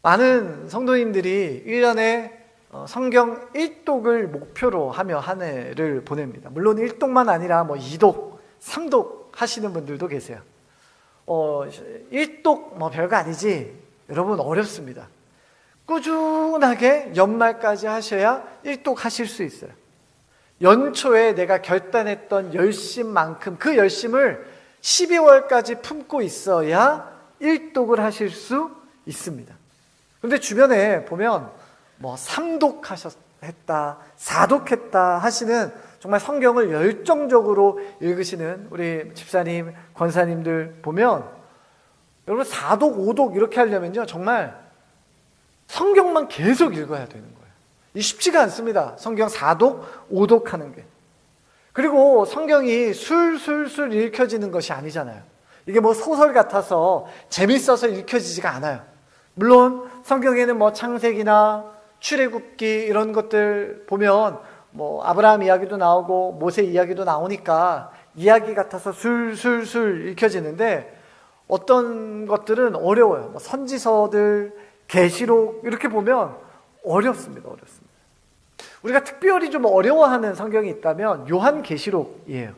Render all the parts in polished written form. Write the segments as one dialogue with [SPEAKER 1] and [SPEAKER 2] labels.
[SPEAKER 1] 많은 성도님들이 1년에 성경 1독을 목표로 하며 한 해를 보냅니다. 물론 1독만 아니라 2독, 3독 하시는 분들도 계세요. 1독 별거 아니지. 여러분 어렵습니다. 꾸준하게 연말까지 하셔야 1독 하실 수 있어요. 연초에 내가 결단했던 열심만큼 그 열심을 12월까지 품고 있어야 1독을 하실 수 있습니다. 그런데 주변에 보면 3독 했다, 4독 했다 하시는 정말 성경을 열정적으로 읽으시는 우리 집사님, 권사님들 보면 여러분 4독, 5독 이렇게 하려면요 정말 성경만 계속 읽어야 되는 거예요. 이 쉽지가 않습니다. 성경 4독, 5독 하는 게. 그리고 성경이 술술술 읽혀지는 것이 아니잖아요. 이게 소설 같아서 재밌어서 읽혀지지가 않아요. 물론 성경에는 창세기나 출애굽기 이런 것들 보면 아브라함 이야기도 나오고 모세 이야기도 나오니까 이야기 같아서 술술술 읽혀지는데 어떤 것들은 어려워요. 선지서들, 계시록 이렇게 보면 어렵습니다. 우리가 특별히 좀 어려워하는 성경이 있다면 요한계시록이에요.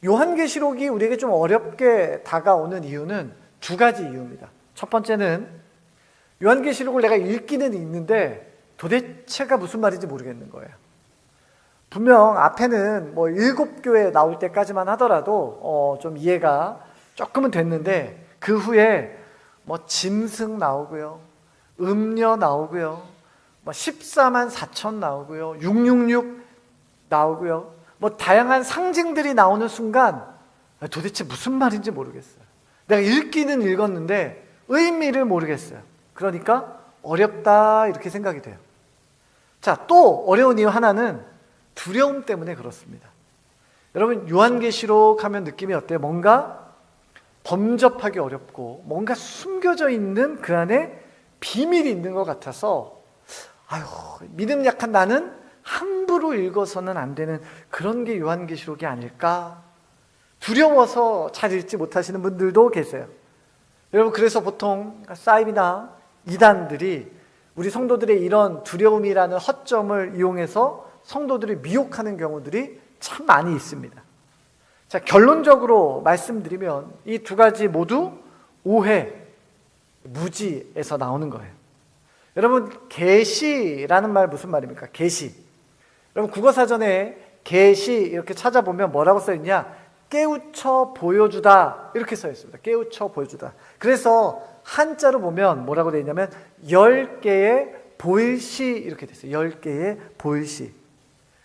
[SPEAKER 1] 요한계시록이 우리에게 좀 어렵게 다가오는 이유는 두 가지 이유입니다. 첫 번째는 요한계시록을 내가 읽기는 읽는데 도대체가 무슨 말인지 모르겠는 거예요. 분명 앞에는 7교회 나올 때까지만 하더라도 좀 이해가 조금은 됐는데 그 후에 짐승 나오고요, 음녀 나오고요, 14만 4천 나오고요, 666 나오고요, 다양한 상징들이 나오는 순간 도대체 무슨 말인지 모르겠어요. 내가 읽기는 읽었는데 의미를 모르겠어요. 그러니까 어렵다 이렇게 생각이 돼요. 자, 또 어려운 이유 하나는 두려움 때문에 그렇습니다. 여러분 요한계시록 하면 느낌이 어때요? 뭔가 범접하기 어렵고 뭔가 숨겨져 있는 그 안에 비밀이 있는 것 같아서 믿음 약한 나는 함부로 읽어서는 안 되는 그런 게 요한계시록이 아닐까? 두려워서 잘 읽지 못하시는 분들도 계세요. 여러분 그래서 보통 사이비나 이단들이 우리 성도들의 이런 두려움이라는 허점을 이용해서 성도들을 미혹하는 경우들이 참 많이 있습니다. 자, 결론적으로 말씀드리면 이 두 가지 모두 오해, 무지에서 나오는 거예요. 여러분 계시라는 말 무슨 말입니까? 계시. 여러분 국어사전에 계시 이렇게 찾아보면 뭐라고 써있냐? 깨우쳐 보여주다 이렇게 써있습니다. 깨우쳐 보여주다. 그래서 한자로 보면 뭐라고 되어 있냐면 10개의 보일시 이렇게 됐어요. 10개의 보일시.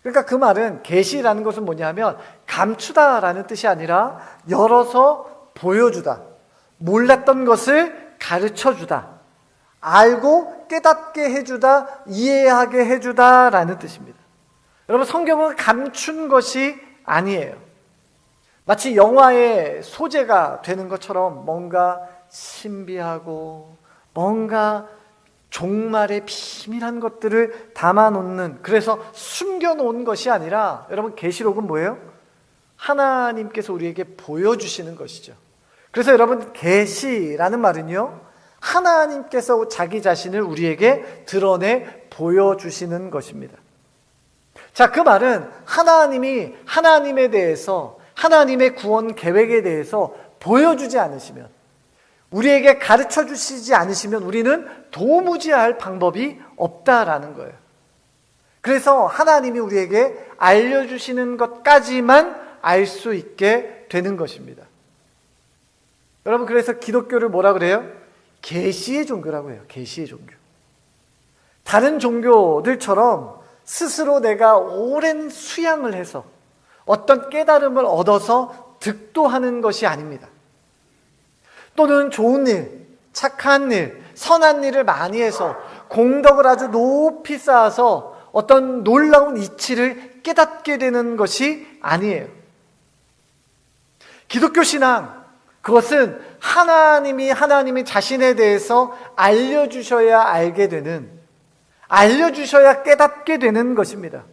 [SPEAKER 1] 그러니까 그 말은 계시라는 것은 뭐냐면 감추다라는 뜻이 아니라 열어서 보여주다, 몰랐던 것을 가르쳐주다, 알고 깨닫게 해주다, 이해하게 해주다라는 뜻입니다. 여러분 성경은 감춘 것이 아니에요. 마치 영화의 소재가 되는 것처럼 뭔가 신비하고 뭔가 종말의 비밀한 것들을 담아놓는, 그래서 숨겨놓은 것이 아니라 여러분 계시록은 뭐예요? 하나님께서 우리에게 보여주시는 것이죠. 그래서 여러분 계시라는 말은요 하나님께서 자기 자신을 우리에게 드러내 보여주시는 것입니다. 자, 그 말은 하나님이 하나님에 대해서, 하나님의 구원 계획에 대해서 보여주지 않으시면, 우리에게 가르쳐 주시지 않으시면 우리는 도무지할 방법이 없다라는 거예요. 그래서 하나님이 우리에게 알려주시는 것까지만 알 수 있게 되는 것입니다. 여러분 그래서 기독교를 뭐라 그래요? 계시의 종교라고 해요. 계시의 종교. 다른 종교들처럼 스스로 내가 오랜 수양을 해서 어떤 깨달음을 얻어서 득도하는 것이 아닙니다. 또는 좋은 일, 착한 일, 선한 일을 많이 해서 공덕을 아주 높이 쌓아서 어떤 놀라운 이치를 깨닫게 되는 것이 아니에요. 기독교 신앙, 그것은 하나님이 자신에 대해서 알려주셔야 알게 되는, 알려주셔야 깨닫게 되는 것입니다.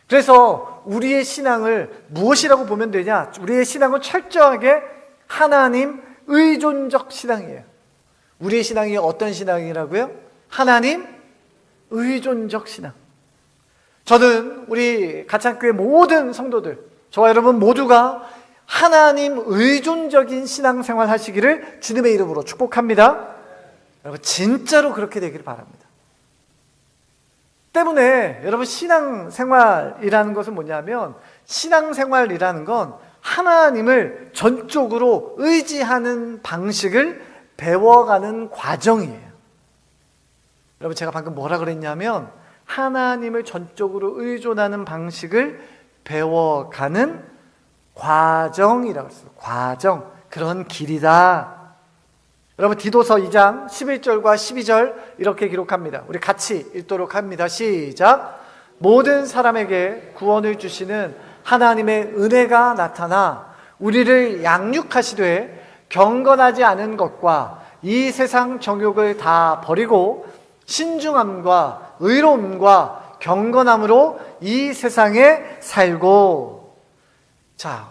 [SPEAKER 1] 그래서 우리의 신앙을 무엇이라고 보면 되냐? 우리의 신앙은 철저하게 하나님 의존적 신앙이에요. 우리의 신앙이 어떤 신앙이라고요? 하나님 의존적 신앙. 저는 우리 가창교회 모든 성도들, 저와 여러분 모두가 하나님 의존적인 신앙생활 하시기를 주님의 이름으로 축복합니다. 여러분 진짜로 그렇게 되기를 바랍니다. 때문에 여러분 신앙생활이라는 것은 뭐냐면, 신앙생활이라는 건 하나님을 전적으로 의지하는 방식을 배워가는 과정이에요. 여러분 제가 방금 뭐라 그랬냐면, 하나님을 전적으로 의존하는 방식을 배워가는 과정이라고 했어요. 과정, 그런 길이다. 여러분 디도서 2장 11절과 12절 이렇게 기록합니다. 우리 같이 읽도록 합니다. 시작. 모든 사람에게 구원을 주시는 하나님의 은혜가 나타나 우리를 양육하시되 경건하지 않은 것과 이 세상 정욕을 다 버리고 신중함과 의로움과 경건함으로 이 세상에 살고. 자,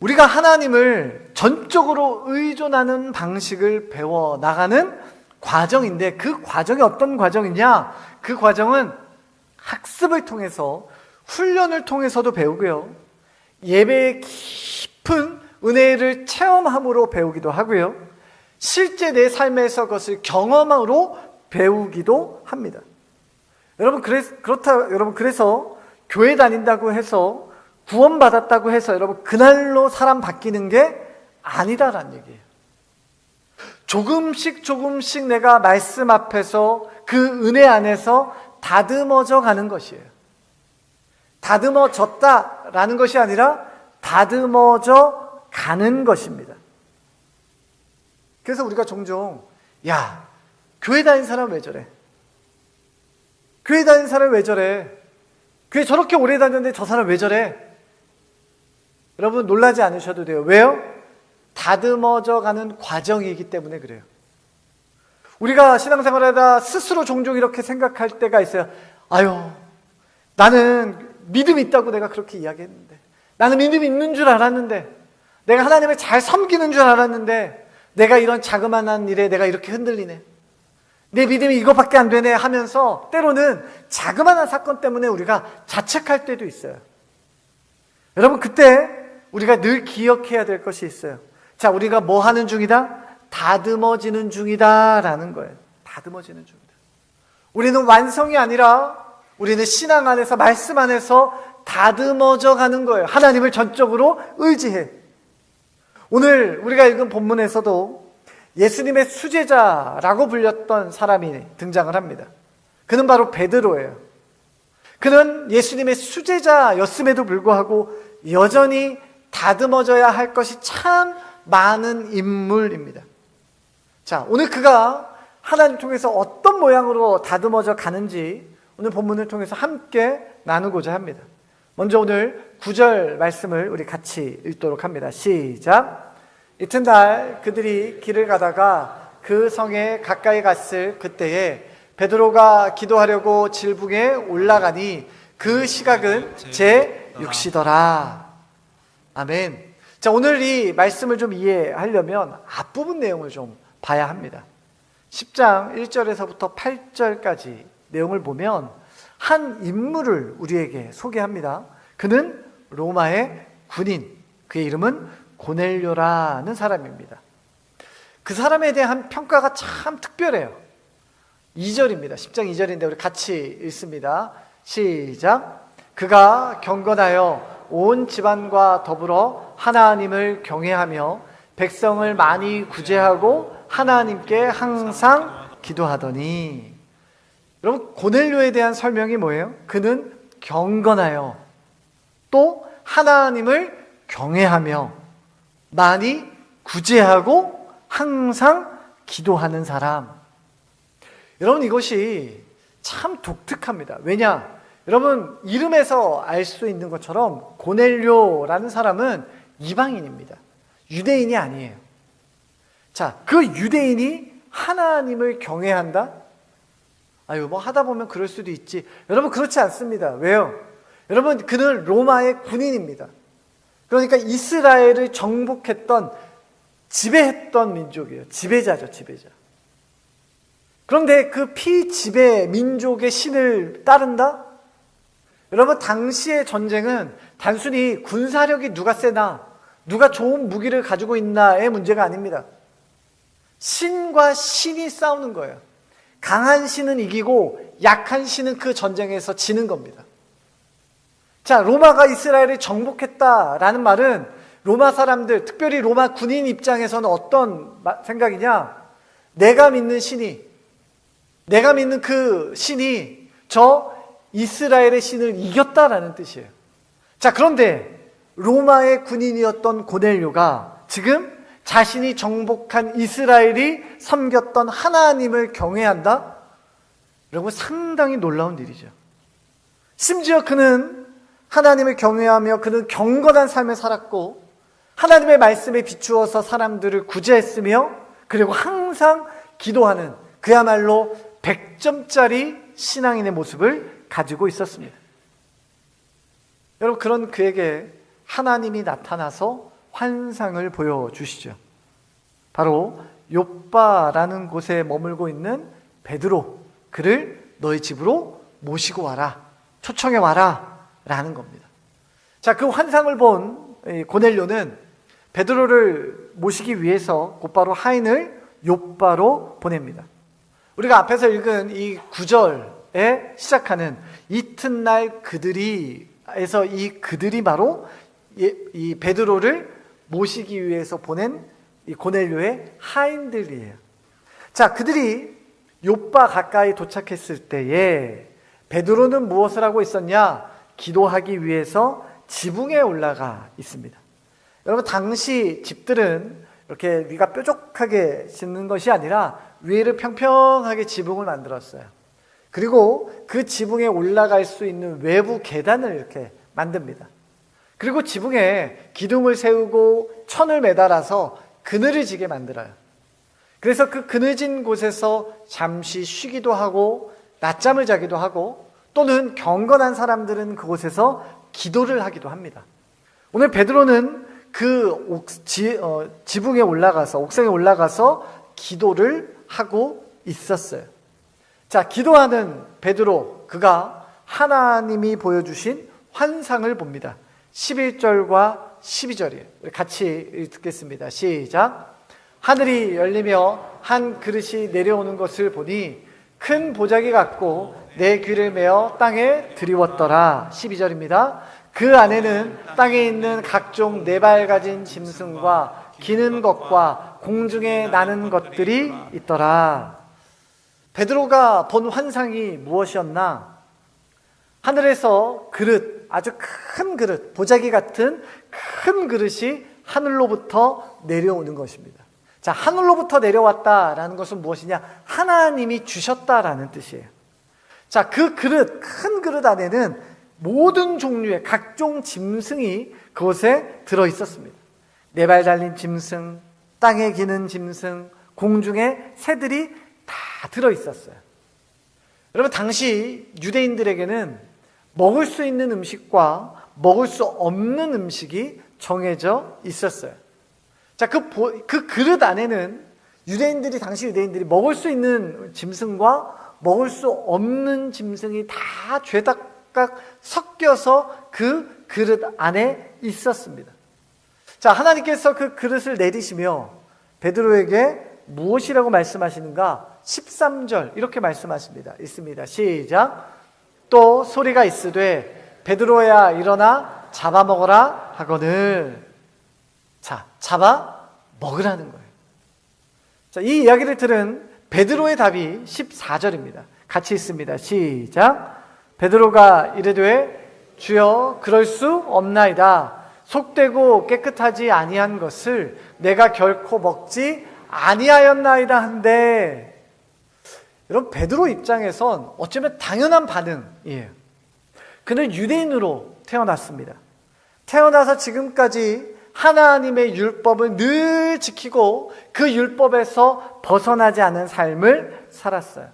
[SPEAKER 1] 우리가 하나님을 전적으로 의존하는 방식을 배워나가는 과정인데, 그 과정이 어떤 과정이냐? 그 과정은 학습을 통해서, 훈련을 통해서도 배우고요, 예배의 깊은 은혜를 체험함으로 배우기도 하고요, 실제 내 삶에서 그것을 경험으로 배우기도 합니다. 여러분 그래서 교회 다닌다고 해서, 구원받았다고 해서 여러분 그날로 사람 바뀌는 게 아니다라는 얘기예요. 조금씩 내가 말씀 앞에서 그 은혜 안에서 다듬어져 가는 것이에요. 다듬어졌다라는 것이 아니라 다듬어져 가는 것입니다. 그래서 우리가 종종, 야, 교회 다닌 사람 왜 저래? 교회 다닌 사람 왜 저래? 교회 저렇게 오래 다녔는데 저 사람 왜 저래? 여러분 놀라지 않으셔도 돼요. 왜요? 다듬어져 가는 과정이기 때문에 그래요. 우리가 신앙생활하다 스스로 종종 이렇게 생각할 때가 있어요. 아유, 나는 믿음이 있다고 내가 그렇게 이야기했는데, 나는 믿음이 있는 줄 알았는데, 내가 하나님을 잘 섬기는 줄 알았는데, 내가 이런 자그마한 일에 내가 이렇게 흔들리네, 내 믿음이 이거밖에 안 되네 하면서 때로는 자그마한 사건 때문에 우리가 자책할 때도 있어요. 여러분 그때 우리가 늘 기억해야 될 것이 있어요. 자, 우리가 뭐 하는 중이다? 다듬어지는 중이다 라는 거예요. 다듬어지는 중이다. 우리는 완성이 아니라 우리는 신앙 안에서, 말씀 안에서 다듬어져 가는 거예요. 하나님을 전적으로 의지해. 오늘 우리가 읽은 본문에서도 예수님의 수제자라고 불렸던 사람이 등장을 합니다. 그는 바로 베드로예요. 그는 예수님의 수제자였음에도 불구하고 여전히 다듬어져야 할 것이 참 많은 인물입니다. 자, 오늘 그가 하나님 통해서 어떤 모양으로 다듬어져 가는지 오늘 본문을 통해서 함께 나누고자 합니다. 먼저 오늘 9절 말씀을 우리 같이 읽도록 합니다. 시작. 이튿날 그들이 길을 가다가 그 성에 가까이 갔을 그때에 베드로가 기도하려고 질붕에 올라가니 그 시각은 제6시더라. 아멘. 자, 오늘 이 말씀을 좀 이해하려면 앞부분 내용을 좀 봐야 합니다. 10장 1절에서부터 8절까지 내용을 보면 한 인물을 우리에게 소개합니다. 그는 로마의 군인, 그의 이름은 고넬료라는 사람입니다. 그 사람에 대한 평가가 참 특별해요. 2절입니다. 10장 2절인데 우리 같이 읽습니다. 시작. 그가 경건하여 온 집안과 더불어 하나님을 경외하며 백성을 많이 구제하고 하나님께 항상 기도하더니. 여러분 고넬료에 대한 설명이 뭐예요? 그는 경건하여 또 하나님을 경외하며 많이 구제하고 항상 기도하는 사람. 여러분 이것이 참 독특합니다. 왜냐? 여러분 이름에서 알 수 있는 것처럼 고넬료라는 사람은 이방인입니다. 유대인이 아니에요. 자, 그 유대인이 하나님을 경외한다? 아유, 뭐 하다 보면 그럴 수도 있지. 여러분 그렇지 않습니다. 왜요? 여러분 그는 로마의 군인입니다. 그러니까 이스라엘을 정복했던, 지배했던 민족이에요. 지배자죠, 지배자. 그런데 그 피지배 민족의 신을 따른다? 여러분, 당시의 전쟁은 단순히 군사력이 누가 세나, 누가 좋은 무기를 가지고 있나의 문제가 아닙니다. 신과 신이 싸우는 거예요. 강한 신은 이기고 약한 신은 그 전쟁에서 지는 겁니다. 자, 로마가 이스라엘을 정복했다라는 말은 로마 사람들, 특별히 로마 군인 입장에서는 어떤 생각이냐? 내가 믿는 그 신이 저 이스라엘의 신을 이겼다라는 뜻이에요. 자, 그런데 로마의 군인이었던 고넬료가 지금 자신이 정복한 이스라엘이 섬겼던 하나님을 경외한다? 여러분, 상당히 놀라운 일이죠. 심지어 그는 하나님을 경외하며 그는 경건한 삶을 살았고 하나님의 말씀에 비추어서 사람들을 구제했으며 그리고 항상 기도하는 그야말로 100점짜리 신앙인의 모습을 가지고 있었습니다. 여러분, 그런 그에게 하나님이 나타나서 환상을 보여주시죠. 바로 욥바라는 곳에 머물고 있는 베드로, 그를 너희 집으로 모시고 와라, 초청해 와라 라는 겁니다. 자, 그 환상을 본 고넬료는 베드로를 모시기 위해서 곧바로 하인을 욥바로 보냅니다. 우리가 앞에서 읽은 이 9절에 시작하는 이튿날 그들이에서 이 그들이 바로 이 베드로를 모시기 위해서 보낸 이 고넬료의 하인들이에요. 자, 그들이 욥바 가까이 도착했을 때에 베드로는 무엇을 하고 있었냐? 기도하기 위해서 지붕에 올라가 있습니다. 여러분, 당시 집들은 이렇게 위가 뾰족하게 짓는 것이 아니라 위를 평평하게 지붕을 만들었어요. 그리고 그 지붕에 올라갈 수 있는 외부 계단을 이렇게 만듭니다. 그리고 지붕에 기둥을 세우고 천을 매달아서 그늘을 지게 만들어요. 그래서 그 그늘진 곳에서 잠시 쉬기도 하고 낮잠을 자기도 하고 또는 경건한 사람들은 그곳에서 기도를 하기도 합니다. 오늘 베드로는 그 지붕에 올라가서, 옥상에 올라가서 기도를 하고 있었어요. 자, 기도하는 베드로, 그가 하나님이 보여주신 환상을 봅니다. 11절과 12절이에요. 같이 듣겠습니다. 시작. 하늘이 열리며 한 그릇이 내려오는 것을 보니 큰 보자기 같고 내 귀를 메어 땅에 들이웠더라. 12절입니다. 그 안에는 땅에 있는 각종 네 발 가진 짐승과 기는 것과 공중에 나는 것들이 있더라. 베드로가 본 환상이 무엇이었나? 하늘에서 그릇, 아주 큰 그릇, 보자기 같은 큰 그릇이 하늘로부터 내려오는 것입니다. 자, 하늘로부터 내려왔다라는 것은 무엇이냐? 하나님이 주셨다라는 뜻이에요. 자, 그 그릇, 큰 그릇 안에는 모든 종류의 각종 짐승이 그곳에 들어 있었습니다. 네 발 달린 짐승, 땅에 기는 짐승, 공중에 새들이 다 들어 있었어요. 여러분, 당시 유대인들에게는 먹을 수 있는 음식과 먹을 수 없는 음식이 정해져 있었어요. 자, 그 그릇 안에는 당시 유대인들이 먹을 수 있는 짐승과 먹을 수 없는 짐승이 다 죄다각 섞여서 그 그릇 안에 있었습니다. 자, 하나님께서 그 그릇을 내리시며 베드로에게 무엇이라고 말씀하시는가? 13절 이렇게 말씀하십니다. 있습니다. 시작. 또 소리가 있으되 베드로야 일어나 잡아먹어라 하거늘. 자, 잡아 먹으라는 거예요. 자, 이 이야기를 들은 베드로의 답이 14절입니다. 같이 있습니다. 시작. 베드로가 이르되 주여 그럴 수 없나이다. 속되고 깨끗하지 아니한 것을 내가 결코 먹지 아니하였나이다 한데. 여러분, 베드로 입장에선 어쩌면 당연한 반응이에요. 그는 유대인으로 태어났습니다. 태어나서 지금까지 하나님의 율법을 늘 지키고 그 율법에서 벗어나지 않은 삶을 살았어요.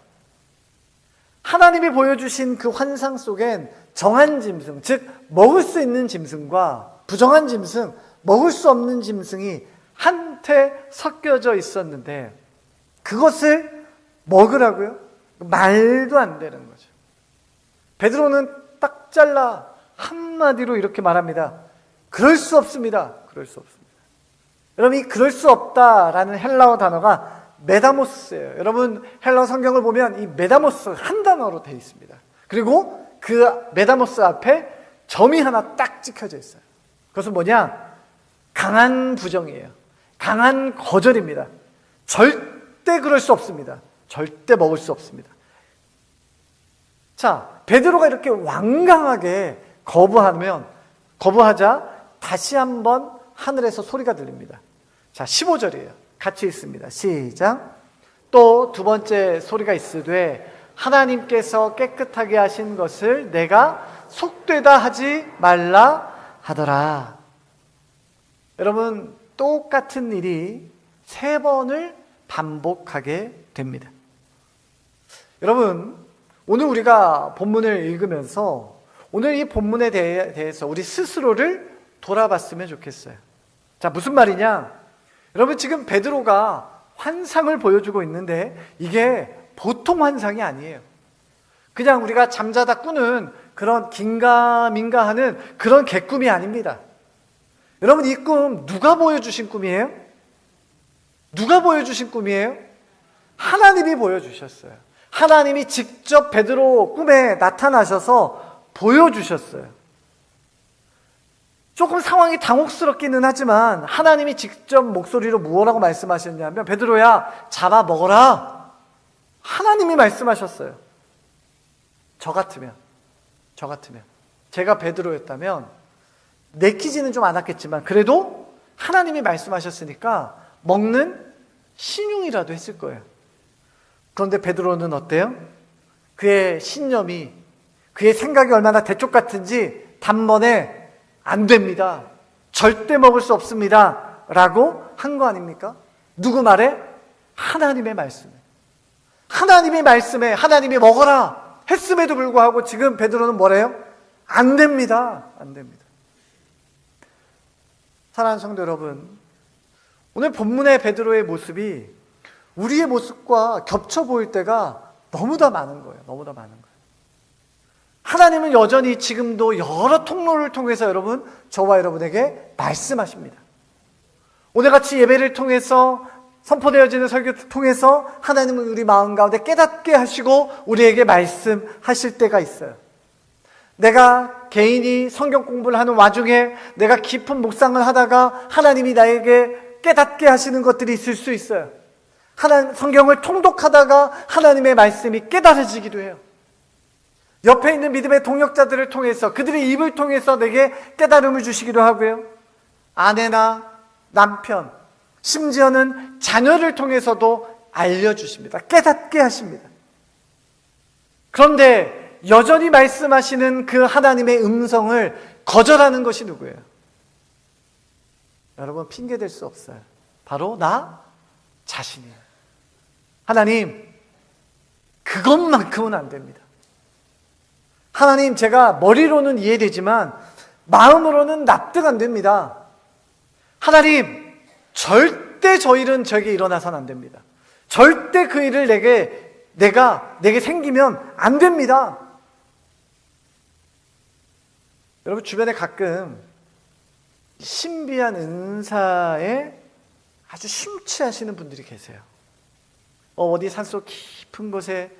[SPEAKER 1] 하나님이 보여주신 그 환상 속엔 정한 짐승, 즉 먹을 수 있는 짐승과 부정한 짐승, 먹을 수 없는 짐승이 한테 섞여져 있었는데 그것을 먹으라고요? 말도 안 되는 거죠. 베드로는 딱 잘라 한마디로 이렇게 말합니다. 그럴 수 없습니다. 그럴 수 없습니다. 여러분, 이 그럴 수 없다라는 헬라어 단어가 메다모스예요. 여러분, 헬라어 성경을 보면 이 메다모스 한 단어로 되어 있습니다. 그리고 그 메다모스 앞에 점이 하나 딱 찍혀져 있어요. 그것은 뭐냐? 강한 부정이에요. 강한 거절입니다. 절대 그럴 수 없습니다. 절대 먹을 수 없습니다. 자, 베드로가 이렇게 완강하게 거부하자 다시 한번 하늘에서 소리가 들립니다. 자, 15절이에요. 같이 읽습니다. 시작. 또 두 번째 소리가 있으되 하나님께서 깨끗하게 하신 것을 내가 속되다 하지 말라 하더라. 여러분, 똑같은 일이 3번을 반복하게 됩니다. 여러분, 오늘 우리가 본문을 읽으면서 오늘 이 본문에 대해서 우리 스스로를 돌아봤으면 좋겠어요. 자, 무슨 말이냐? 여러분, 지금 베드로가 환상을 보여주고 있는데 이게 보통 환상이 아니에요. 그냥 우리가 잠자다 꾸는 그런 긴가민가하는 그런 개꿈이 아닙니다. 여러분, 이 꿈 누가 보여주신 꿈이에요? 누가 보여주신 꿈이에요? 하나님이 보여주셨어요. 하나님이 직접 베드로 꿈에 나타나셔서 보여주셨어요. 조금 상황이 당혹스럽기는 하지만 하나님이 직접 목소리로 무엇라고 말씀하셨냐면 베드로야, 잡아 먹어라. 하나님이 말씀하셨어요. 저 같으면 제가 베드로였다면 내키지는 좀 않았겠지만 그래도 하나님이 말씀하셨으니까 먹는 신용이라도 했을 거예요. 그런데 베드로는 어때요? 그의 신념이, 그의 생각이 얼마나 대쪽 같은지 단번에 안 됩니다. 절대 먹을 수 없습니다. 라고 한 거 아닙니까? 누구 말에? 하나님의 말씀에. 하나님의 말씀에 하나님이 먹어라 했음에도 불구하고 지금 베드로는 뭐래요? 안 됩니다. 안 됩니다. 사랑하는 성도 여러분, 오늘 본문의 베드로의 모습이 우리의 모습과 겹쳐 보일 때가 너무나 많은 거예요. 너무나 많은 거예요. 하나님은 여전히 지금도 여러 통로를 통해서 여러분, 저와 여러분에게 말씀하십니다. 오늘같이 예배를 통해서 선포되어지는 설교를 통해서 하나님은 우리 마음 가운데 깨닫게 하시고 우리에게 말씀하실 때가 있어요. 내가 개인이 성경 공부를 하는 와중에 내가 깊은 묵상을 하다가 하나님이 나에게 깨닫게 하시는 것들이 있을 수 있어요. 성경을 통독하다가 하나님의 말씀이 깨달아지기도 해요. 옆에 있는 믿음의 동역자들을 통해서 그들의 입을 통해서 내게 깨달음을 주시기도 하고요. 아내나 남편, 심지어는 자녀를 통해서도 알려주십니다. 깨닫게 하십니다. 그런데 여전히 말씀하시는 그 하나님의 음성을 거절하는 것이 누구예요? 여러분, 핑계댈 수 없어요. 바로 나 자신이에요. 하나님, 그것만큼은 안 됩니다. 하나님, 제가 머리로는 이해되지만 마음으로는 납득 안 됩니다. 하나님, 절대 저 일은 저에게 일어나서는 안 됩니다. 절대 그 일을 내게 생기면 안 됩니다. 여러분, 주변에 가끔 신비한 은사에 아주 심취하시는 분들이 계세요. 어디 산속 깊은 곳에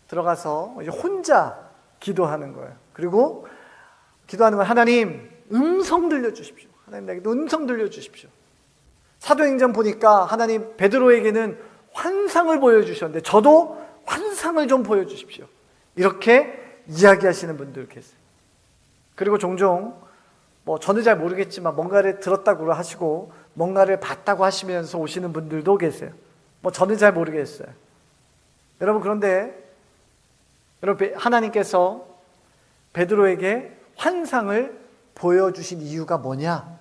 [SPEAKER 1] 들어가서 혼자 기도하는 거예요. 그리고 기도하는 건 하나님, 음성 들려주십시오. 하나님, 나에게 음성 들려주십시오. 사도행전 보니까 하나님 베드로에게는 환상을 보여주셨는데 저도 환상을 좀 보여주십시오. 이렇게 이야기하시는 분들 계세요. 그리고 종종 저는 잘 모르겠지만 뭔가를 들었다고 하시고 뭔가를 봤다고 하시면서 오시는 분들도 계세요. 저는 잘 모르겠어요. 여러분, 그런데 여러분, 하나님께서 베드로에게 환상을 보여주신 이유가 뭐냐?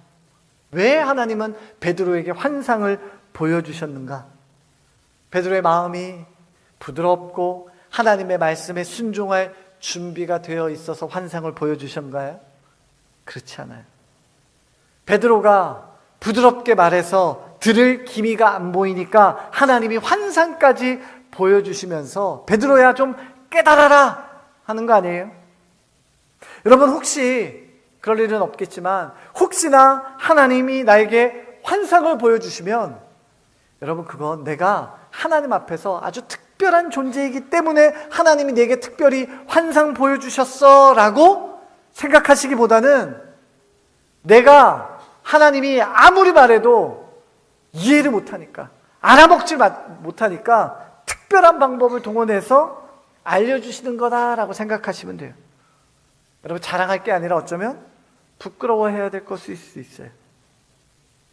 [SPEAKER 1] 왜 하나님은 베드로에게 환상을 보여주셨는가? 베드로의 마음이 부드럽고 하나님의 말씀에 순종할 준비가 되어 있어서 환상을 보여주셨나요? 그렇지 않아요. 베드로가 부드럽게 말해서 들을 기미가 안 보이니까 하나님이 환상까지 보여주시면서 베드로야 좀 깨달아라 하는 거 아니에요? 여러분, 혹시 그럴 일은 없겠지만 혹시나 하나님이 나에게 환상을 보여주시면 여러분, 그건 내가 하나님 앞에서 아주 특별한 존재이기 때문에 하나님이 내게 특별히 환상 보여주셨어 라고 생각하시기보다는 내가 하나님이 아무리 말해도 이해를 못하니까, 알아먹지 못하니까 특별한 방법을 동원해서 알려주시는 거다라고 생각하시면 돼요. 여러분, 자랑할 게 아니라 어쩌면 부끄러워해야 될 것일 수 있어요.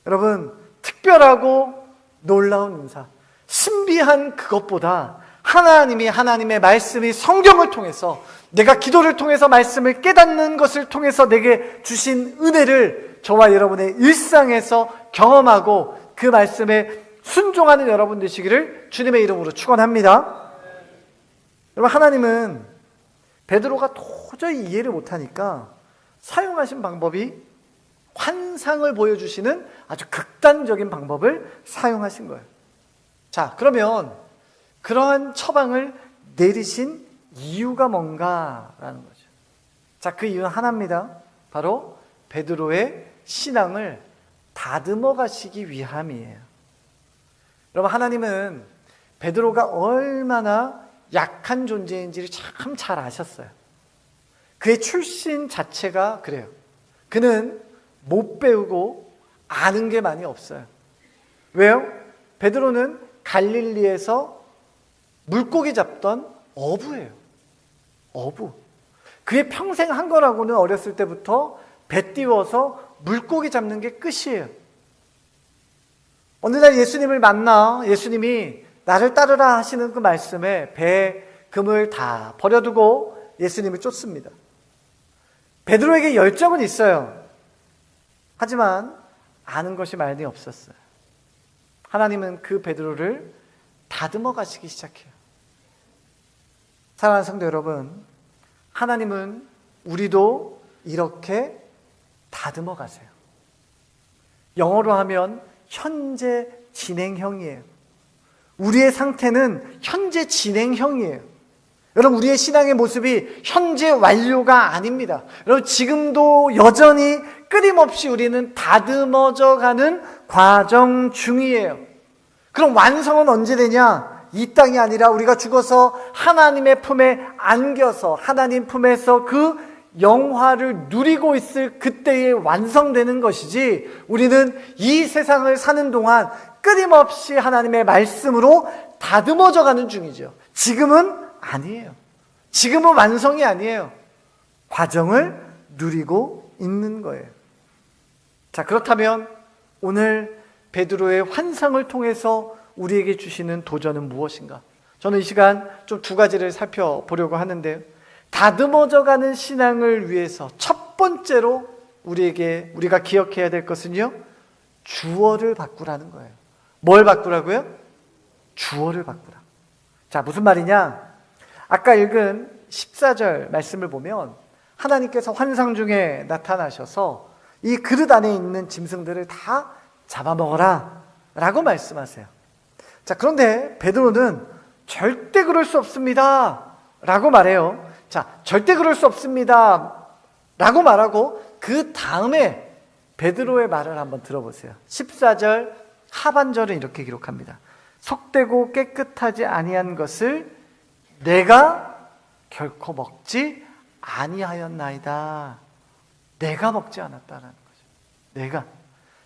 [SPEAKER 1] 여러분, 특별하고 놀라운 은사, 신비한 그것보다 하나님이, 하나님의 말씀이 성경을 통해서, 내가 기도를 통해서 말씀을 깨닫는 것을 통해서 내게 주신 은혜를 저와 여러분의 일상에서 경험하고 그 말씀에 순종하는 여러분 되시기를 주님의 이름으로 축원합니다. 여러분, 하나님은 베드로가 도저히 이해를 못하니까 사용하신 방법이 환상을 보여주시는 아주 극단적인 방법을 사용하신 거예요. 자, 그러면 그러한 처방을 내리신 이유가 뭔가라는 거죠. 자, 그 이유는 하나입니다. 바로 베드로의 신앙을 다듬어 가시기 위함이에요. 여러분, 하나님은 베드로가 얼마나 약한 존재인지를 참 잘 아셨어요. 그의 출신 자체가 그래요. 그는 못 배우고 아는 게 많이 없어요. 왜요? 베드로는 갈릴리에서 물고기 잡던 어부예요. 어부. 그의 평생 한 거라고는 어렸을 때부터 배 띄워서 물고기 잡는 게 끝이에요. 어느 날 예수님을 만나 예수님이 나를 따르라 하시는 그 말씀에 배 금을 다 버려두고 예수님을 쫓습니다. 베드로에게 열정은 있어요. 하지만 아는 것이 많이 없었어요. 하나님은 그 베드로를 다듬어 가시기 시작해요. 사랑하는 성도 여러분, 하나님은 우리도 이렇게 다듬어 가세요. 영어로 하면 현재 진행형이에요. 우리의 상태는 현재 진행형이에요. 여러분, 우리의 신앙의 모습이 현재 완료가 아닙니다. 여러분, 지금도 여전히 끊임없이 우리는 다듬어져 가는 과정 중이에요. 그럼 완성은 언제 되냐? 이 땅이 아니라 우리가 죽어서 하나님의 품에 안겨서 하나님 품에서 그 영화를 누리고 있을 그때에 완성되는 것이지, 우리는 이 세상을 사는 동안 끊임없이 하나님의 말씀으로 다듬어져 가는 중이죠. 지금은 아니에요. 지금은 완성이 아니에요. 과정을 누리고 있는 거예요. 자, 그렇다면 오늘 베드로의 환상을 통해서 우리에게 주시는 도전은 무엇인가? 저는 이 시간 좀 두 가지를 살펴보려고 하는데요. 다듬어져 가는 신앙을 위해서 첫 번째로 우리가 기억해야 될 것은요, 주어를 바꾸라는 거예요. 뭘 바꾸라고요? 주어를 바꾸라. 자, 무슨 말이냐? 아까 읽은 14절 말씀을 보면 하나님께서 환상 중에 나타나셔서 이 그릇 안에 있는 짐승들을 다 잡아먹어라 라고 말씀하세요. 자, 그런데 베드로는 절대 그럴 수 없습니다 라고 말해요. 자, 절대 그럴 수 없습니다 라고 말하고 그 다음에 베드로의 말을 한번 들어보세요. 14절 하반절은 이렇게 기록합니다. 속되고 깨끗하지 아니한 것을 내가 결코 먹지 아니하였나이다. 내가 먹지 않았다라는 거죠. 내가.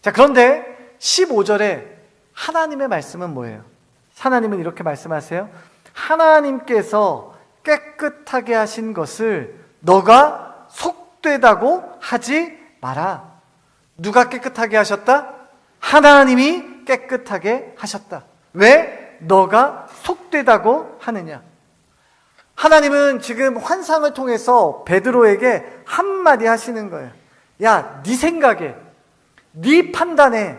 [SPEAKER 1] 자, 그런데 15절에 하나님의 말씀은 뭐예요? 하나님은 이렇게 말씀하세요. 하나님께서 깨끗하게 하신 것을 너가 속되다고 하지 마라. 누가 깨끗하게 하셨다? 하나님이 깨끗하게 하셨다. 왜 너가 속되다고 하느냐? 하나님은 지금 환상을 통해서 베드로에게 한마디 하시는 거예요. 야, 네 생각에, 네 판단에,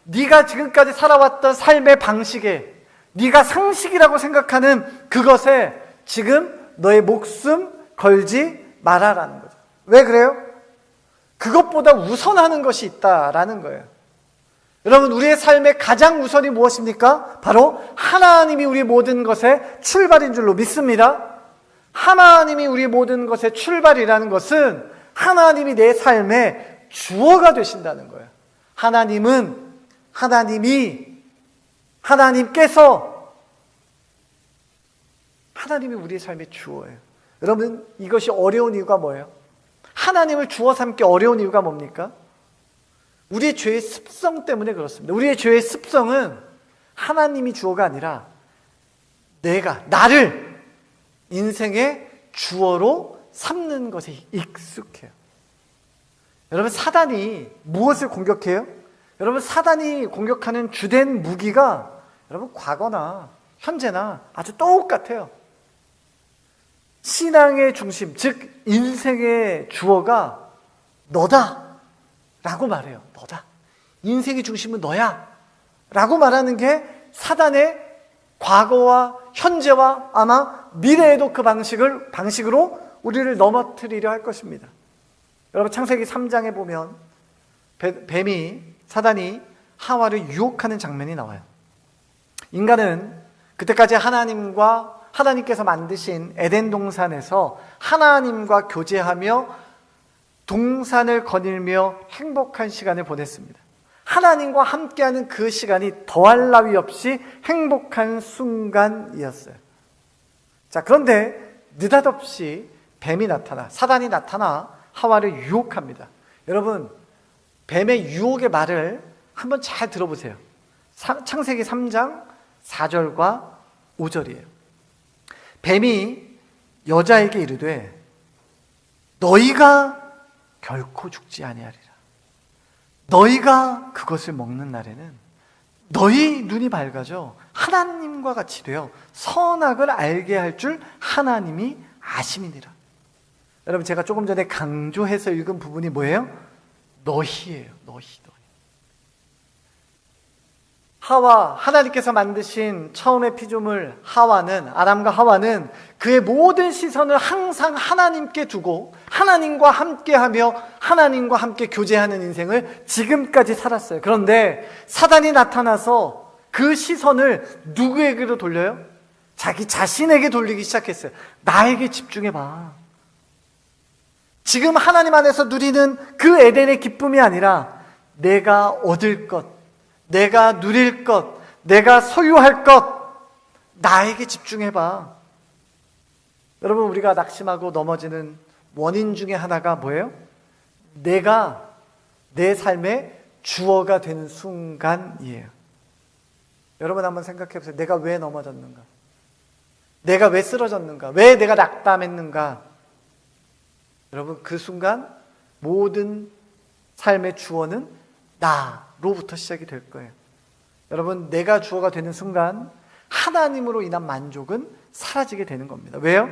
[SPEAKER 1] 네가 지금까지 살아왔던 삶의 방식에, 네가 상식이라고 생각하는 그것에 지금 너의 목숨 걸지 말아라는 거죠. 왜 그래요? 그것보다 우선하는 것이 있다라는 거예요. 여러분, 우리의 삶의 가장 우선이 무엇입니까? 바로 하나님이 우리 모든 것의 출발인 줄로 믿습니다. 하나님이 우리 모든 것의 출발이라는 것은 하나님이 내 삶의 주어가 되신다는 거예요. 하나님이 우리의 삶의 주어예요. 여러분, 이것이 어려운 이유가 뭐예요? 하나님을 주어 삼기 어려운 이유가 뭡니까? 우리의 죄의 습성 때문에 그렇습니다. 우리의 죄의 습성은 하나님이 주어가 아니라 나를 인생의 주어로 삼는 것에 익숙해요. 여러분, 사단이 무엇을 공격해요? 여러분, 사단이 공격하는 주된 무기가 여러분 과거나 현재나 아주 똑같아요. 신앙의 중심, 즉 인생의 주어가 너다 라고 말해요. 너다. 인생의 중심은 너야 라고 말하는 게 사단의 과거와 현재와 아마 미래에도 그 방식으로 우리를 넘어뜨리려 할 것입니다. 여러분, 창세기 3장에 보면 사단이 하와를 유혹하는 장면이 나와요. 인간은 그때까지 하나님께서 만드신 에덴 동산에서 하나님과 교제하며 동산을 거닐며 행복한 시간을 보냈습니다. 하나님과 함께하는 그 시간이 더할 나위 없이 행복한 순간이었어요. 자, 그런데 느닷없이 사단이 나타나 하와를 유혹합니다. 여러분, 뱀의 유혹의 말을 한번 잘 들어보세요. 창세기 3장 4절과 5절이에요. 뱀이 여자에게 이르되 너희가 결코 죽지 아니하리라. 너희가 그것을 먹는 날에는 너희 눈이 밝아져 하나님과 같이 되어 선악을 알게 할 줄 하나님이 아심이니라. 여러분, 제가 조금 전에 강조해서 읽은 부분이 뭐예요? 너희예요. 너희. 하나님께서 만드신 처음의 피조물 아담과 하와는 그의 모든 시선을 항상 하나님께 두고 하나님과 함께하며 하나님과 함께 교제하는 인생을 지금까지 살았어요. 그런데 사단이 나타나서 그 시선을 누구에게로 돌려요? 자기 자신에게 돌리기 시작했어요. 나에게 집중해봐. 지금 하나님 안에서 누리는 그 에덴의 기쁨이 아니라 내가 얻을 것, 내가 누릴 것, 내가 소유할 것, 나에게 집중해봐. 여러분, 우리가 낙심하고 넘어지는 원인 중에 하나가 뭐예요? 내가 내 삶의 주어가 되는 순간이에요. 여러분, 한번 생각해 보세요. 내가 왜 넘어졌는가? 내가 왜 쓰러졌는가? 왜 내가 낙담했는가? 여러분, 그 순간 모든 삶의 주어는 나로부터 시작이 될 거예요. 여러분, 내가 주어가 되는 순간 하나님으로 인한 만족은 사라지게 되는 겁니다. 왜요?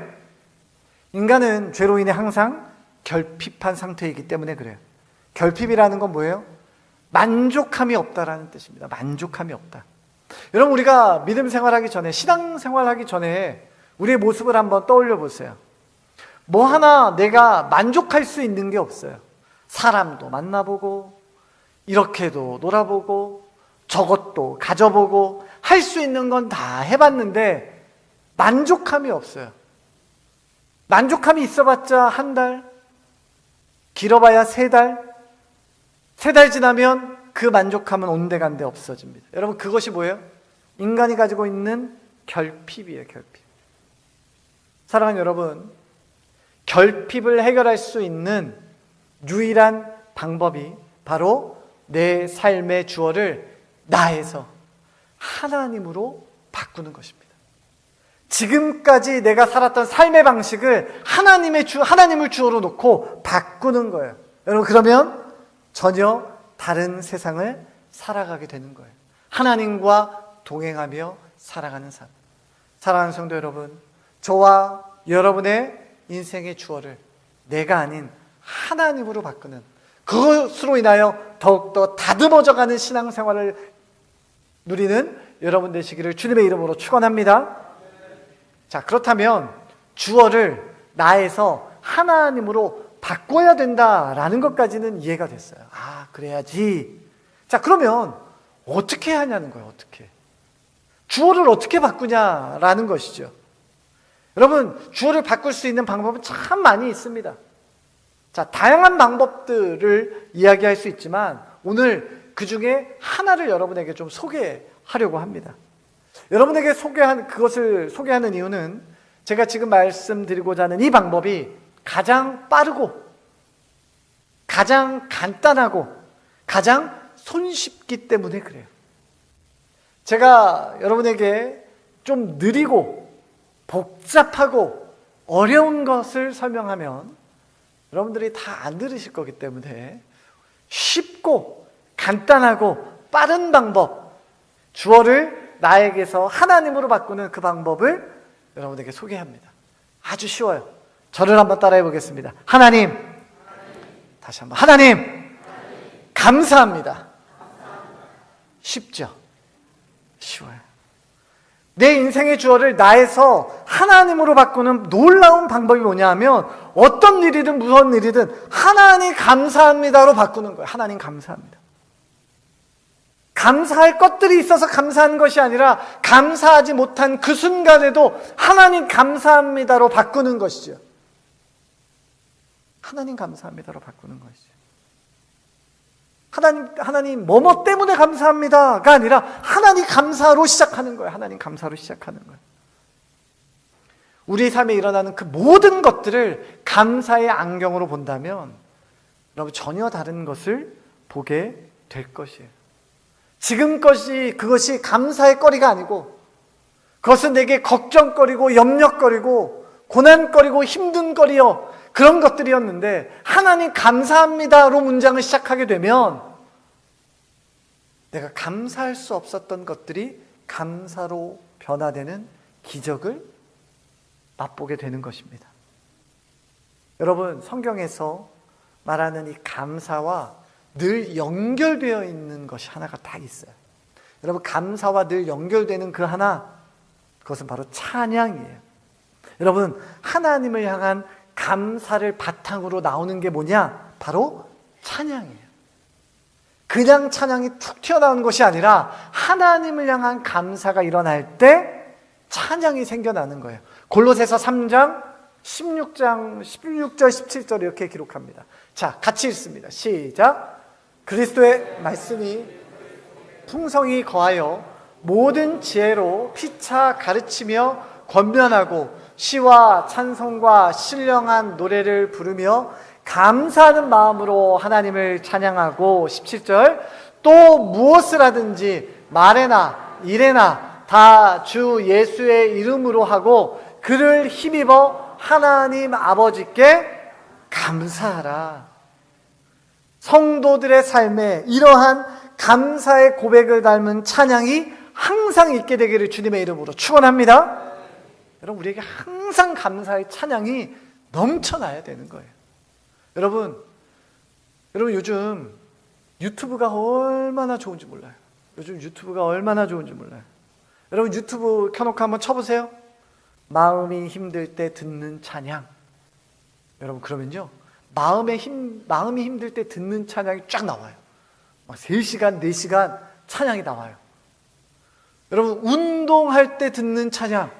[SPEAKER 1] 인간은 죄로 인해 항상 결핍한 상태이기 때문에 그래요. 결핍이라는 건 뭐예요? 만족함이 없다라는 뜻입니다. 만족함이 없다. 여러분, 우리가 믿음 생활하기 전에, 신앙 생활하기 전에 우리의 모습을 한번 떠올려 보세요. 뭐 하나 내가 만족할 수 있는 게 없어요. 사람도 만나보고 이렇게도 놀아보고 저것도 가져보고 할 수 있는 건 다 해봤는데 만족함이 없어요. 만족함이 있어봤자 한 달, 길어봐야 3달, 3달 지나면 그 만족함은 온데간데 없어집니다. 여러분, 그것이 뭐예요? 인간이 가지고 있는 결핍이에요. 결핍. 사랑하는 여러분, 결핍을 해결할 수 있는 유일한 방법이 바로 내 삶의 주어를 나에서 하나님으로 바꾸는 것입니다. 지금까지 내가 살았던 삶의 방식을 하나님을 주어로 놓고 바꾸는 거예요. 여러분, 그러면 전혀 다른 세상을 살아가게 되는 거예요. 하나님과 동행하며 살아가는 삶. 사랑하는 성도 여러분, 저와 여러분의 인생의 주어를 내가 아닌 하나님으로 바꾸는, 그것으로 인하여 더욱더 다듬어져가는 신앙생활을 누리는 여러분 되시기를 주님의 이름으로 축원합니다. 자, 그렇다면 주어를 나에서 하나님으로 바꿔야 된다라는 것까지는 이해가 됐어요. 아, 그래야지. 자, 그러면 어떻게 하냐는 거예요. 어떻게. 주어를 어떻게 바꾸냐라는 것이죠. 여러분, 주어를 바꿀 수 있는 방법은 참 많이 있습니다. 자, 다양한 방법들을 이야기할 수 있지만 오늘 그 중에 하나를 여러분에게 좀 소개하려고 합니다. 여러분에게 그것을 소개하는 이유는 제가 지금 말씀드리고자 하는 이 방법이 가장 빠르고 가장 간단하고 가장 손쉽기 때문에 그래요. 제가 여러분에게 좀 느리고 복잡하고 어려운 것을 설명하면 여러분들이 다 안 들으실 거기 때문에 쉽고 간단하고 빠른 방법, 주어를 나에게서 하나님으로 바꾸는 그 방법을 여러분에게 소개합니다. 아주 쉬워요. 저를 한번 따라해 보겠습니다. 하나님, 다시 한번 하나님, 감사합니다. 쉽죠? 쉬워요. 내 인생의 주어를 나에서 하나님으로 바꾸는 놀라운 방법이 뭐냐면 어떤 일이든 무슨 일이든 하나님 감사합니다로 바꾸는 거예요. 하나님 감사합니다. 감사할 것들이 있어서 감사한 것이 아니라 감사하지 못한 그 순간에도 하나님 감사합니다로 바꾸는 것이죠. 하나님 감사합니다로 바꾸는 것이죠. 하나님 뭐뭐 때문에 감사합니다가 아니라 하나님 감사로 시작하는 거예요. 하나님 감사로 시작하는 거예요. 우리 삶에 일어나는 그 모든 것들을 감사의 안경으로 본다면 여러분 전혀 다른 것을 보게 될 것이에요. 지금까지 그것이 감사의 거리가 아니고 그것은 내게 걱정거리고 염려거리고 고난거리고 힘든 거리요 그런 것들이었는데 하나님 감사합니다로 문장을 시작하게 되면 내가 감사할 수 없었던 것들이 감사로 변화되는 기적을 맛보게 되는 것입니다. 여러분, 성경에서 말하는 이 감사와 늘 연결되어 있는 것이 하나가 다 있어요. 여러분, 감사와 늘 연결되는 그 하나, 그것은 바로 찬양이에요. 여러분, 하나님을 향한 감사를 바탕으로 나오는 게 뭐냐? 바로 찬양이에요. 그냥 찬양이 툭 튀어나오는 것이 아니라 하나님을 향한 감사가 일어날 때 찬양이 생겨나는 거예요. 골로새서 3장 16절 17절 이렇게 기록합니다. 자, 같이 읽습니다. 시작. 그리스도의 말씀이 풍성히 거하여 모든 지혜로 피차 가르치며 권면하고 시와 찬송과 신령한 노래를 부르며 감사하는 마음으로 하나님을 찬양하고 17절 또 무엇을 하든지 말에나 일에나 다 주 예수의 이름으로 하고 그를 힘입어 하나님 아버지께 감사하라. 성도들의 삶에 이러한 감사의 고백을 닮은 찬양이 항상 있게 되기를 주님의 이름으로 축원합니다. 여러분, 우리에게 항상 감사의 찬양이 넘쳐나야 되는 거예요. 여러분 요즘 유튜브가 얼마나 좋은지 몰라요. 여러분 유튜브 켜놓고 한번 쳐보세요. 마음이 힘들 때 듣는 찬양. 여러분 그러면요 마음이 힘들 때 듣는 찬양이 쫙 나와요. 막 3시간 4시간 찬양이 나와요. 여러분 운동할 때 듣는 찬양.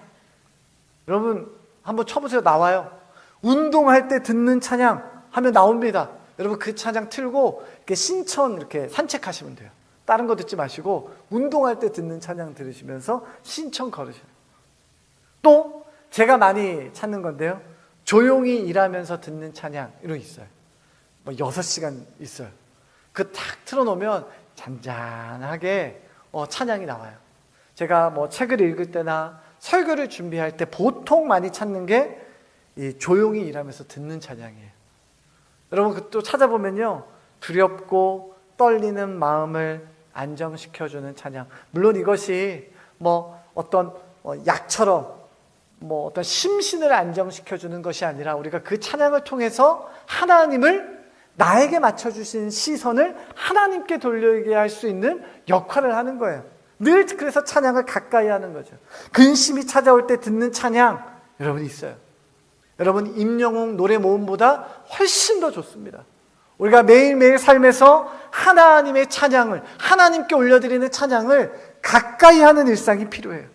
[SPEAKER 1] 여러분 한번 쳐보세요. 나와요. 운동할 때 듣는 찬양 하면 나옵니다. 여러분 그 찬양 틀고 이렇게 신천 이렇게 산책하시면 돼요. 다른 거 듣지 마시고 운동할 때 듣는 찬양 들으시면서 신천 걸으셔요. 또 제가 많이 찾는 건데요. 조용히 일하면서 듣는 찬양 이런 게 있어요. 뭐 6시간 있어요. 그 탁 틀어놓으면 잔잔하게 찬양이 나와요. 제가 뭐 책을 읽을 때나 설교를 준비할 때 보통 많이 찾는 게 이 조용히 일하면서 듣는 찬양이에요. 여러분 또 찾아보면요 두렵고 떨리는 마음을 안정시켜주는 찬양. 물론 이것이 뭐 어떤 약처럼 뭐 어떤 심신을 안정시켜주는 것이 아니라 우리가 그 찬양을 통해서 하나님을 나에게 맞춰주신 시선을 하나님께 돌리게 할 수 있는 역할을 하는 거예요. 늘 그래서 찬양을 가까이 하는 거죠. 근심이 찾아올 때 듣는 찬양 여러분 있어요. 여러분 임영웅 노래 모음보다 훨씬 더 좋습니다. 우리가 매일매일 삶에서 하나님의 찬양을, 하나님께 올려드리는 찬양을 가까이 하는 일상이 필요해요.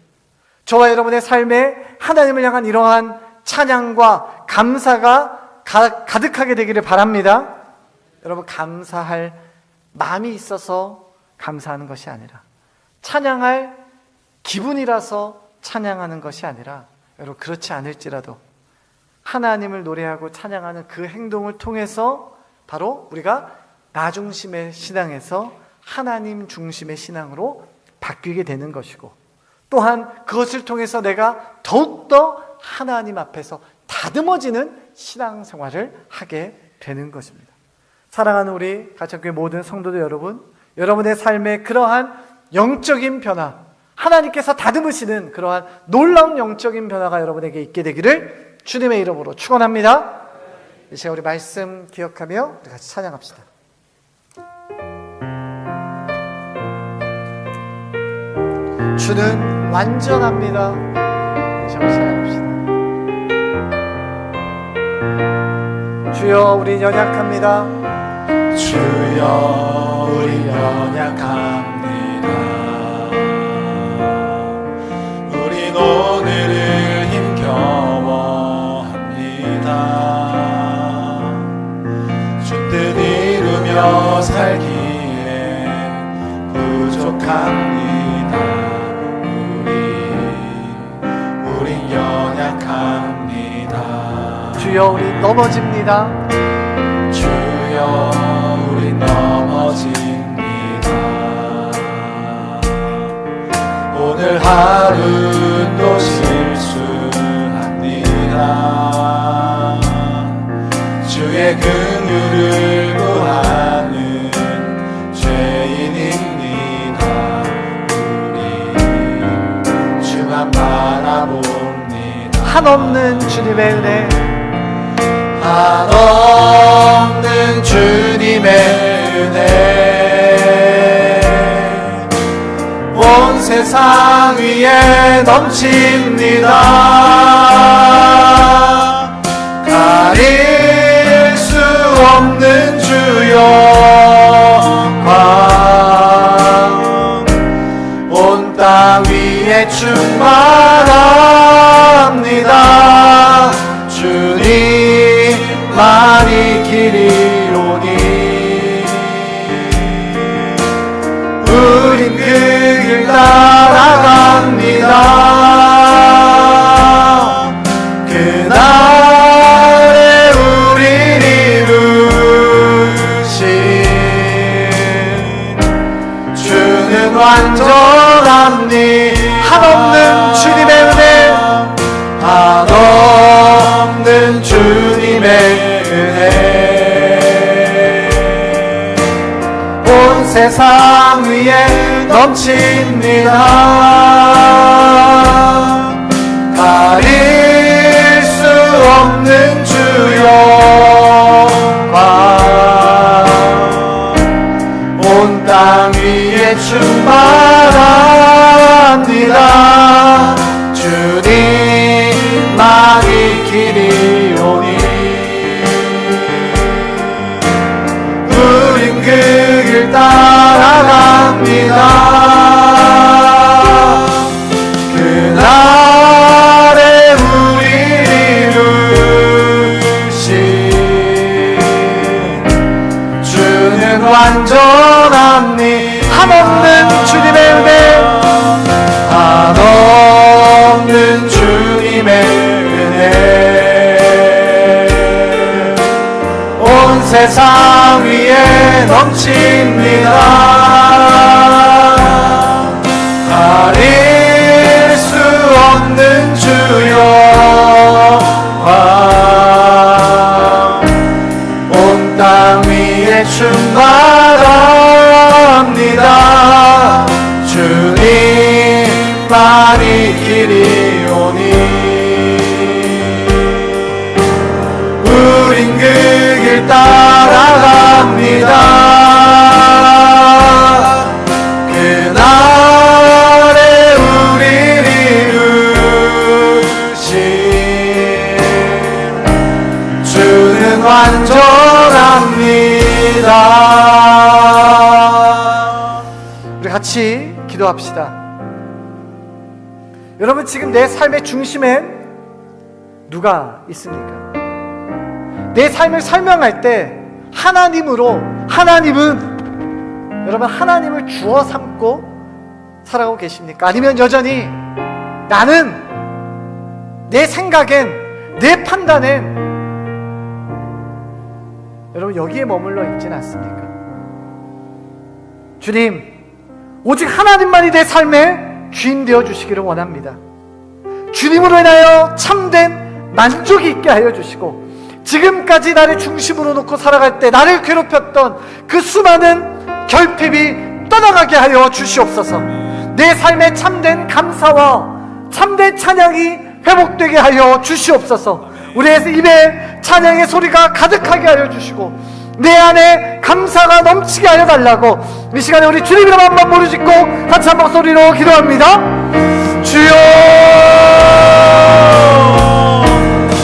[SPEAKER 1] 저와 여러분의 삶에 하나님을 향한 이러한 찬양과 감사가 가득하게 되기를 바랍니다. 여러분, 감사할 마음이 있어서 감사하는 것이 아니라, 찬양할 기분이라서 찬양하는 것이 아니라, 여러분, 그렇지 않을지라도 하나님을 노래하고 찬양하는 그 행동을 통해서 바로 우리가 나 중심의 신앙에서 하나님 중심의 신앙으로 바뀌게 되는 것이고, 또한 그것을 통해서 내가 더욱더 하나님 앞에서 다듬어지는 신앙생활을 하게 되는 것입니다. 사랑하는 우리 가천교회 모든 성도들 여러분, 여러분의 삶에 그러한 영적인 변화, 하나님께서 다듬으시는 그러한 놀라운 영적인 변화가 여러분에게 있게 되기를 주님의 이름으로 축원합니다. 이 시간 우리 말씀 기억하며 우리 같이 찬양합시다. 주는 완전합니다. 이 시간 찬양합시다. 주여, 우리 연약합니다.
[SPEAKER 2] 주여, 우리 연약합니다. 우린 오늘을 힘겨워합니다. 주 뜻 이루며 살기에 부족합니다. 우린 연약합니다.
[SPEAKER 1] 주여, 우리 넘어집니다.
[SPEAKER 2] 주여, 우리 넘어집니다. 오늘 하루도 실수합니다. 주의 긍휼을 구하는 죄인입니다. 우리 주만 바라봅니다.
[SPEAKER 1] 한없는 주님의 은혜,
[SPEAKER 2] 한없는 주님의 은혜, 온 세상 위에 넘칩니다. 가릴 수 없는 주 영광, 온 땅 위에 충만합니다. 주님만이 길이오니 우린 그 길 따라갑니다. 그날에 우릴 이루신 주는 완전합니.
[SPEAKER 1] 한없는 주님의 은혜,
[SPEAKER 2] 한없는 주님의 은혜, 온 세상 위에 넘칩니다. 가릴 수 없는 주 영광, 온 땅 위에 충만합니다. 주님만이 길이오니 우린 그 길 따라갑니다. 그날에 우리를 이루신 주는 완전합니.
[SPEAKER 1] 한없는 주님의 은혜,
[SPEAKER 2] 한없는 주님의 은혜, 온 세상 위에 넘칩니다. 가릴 수 없는 주 영광, 온 땅 위에 충만합니다. 주님만이 길이오니 우린 그 길 따라갑니다. 그날에 우릴 이루신 주는 완전합니다.
[SPEAKER 1] 기도합시다. 여러분, 지금 내 삶의 중심엔 누가 있습니까? 내 삶을 설명할 때 하나님으로, 하나님은, 여러분, 하나님을 주어 삼고 살아가고 계십니까? 아니면 여전히 나는, 내 생각엔, 내 판단엔, 여러분, 여기에 머물러 있지는 않습니까? 주님, 오직 하나님만이 내 삶의 주인 되어 주시기를 원합니다. 주님으로 인하여 참된 만족이 있게 하여 주시고, 지금까지 나를 중심으로 놓고 살아갈 때 나를 괴롭혔던 그 수많은 결핍이 떠나가게 하여 주시옵소서. 내 삶에 참된 감사와 참된 찬양이 회복되게 하여 주시옵소서. 우리의 입에 찬양의 소리가 가득하게 하여 주시고, 내 안에 감사가 넘치게 하여 달라고 이 시간에 우리 주님 이름 한번 부르짖고 같이 한 목소리로 기도합니다. 주여,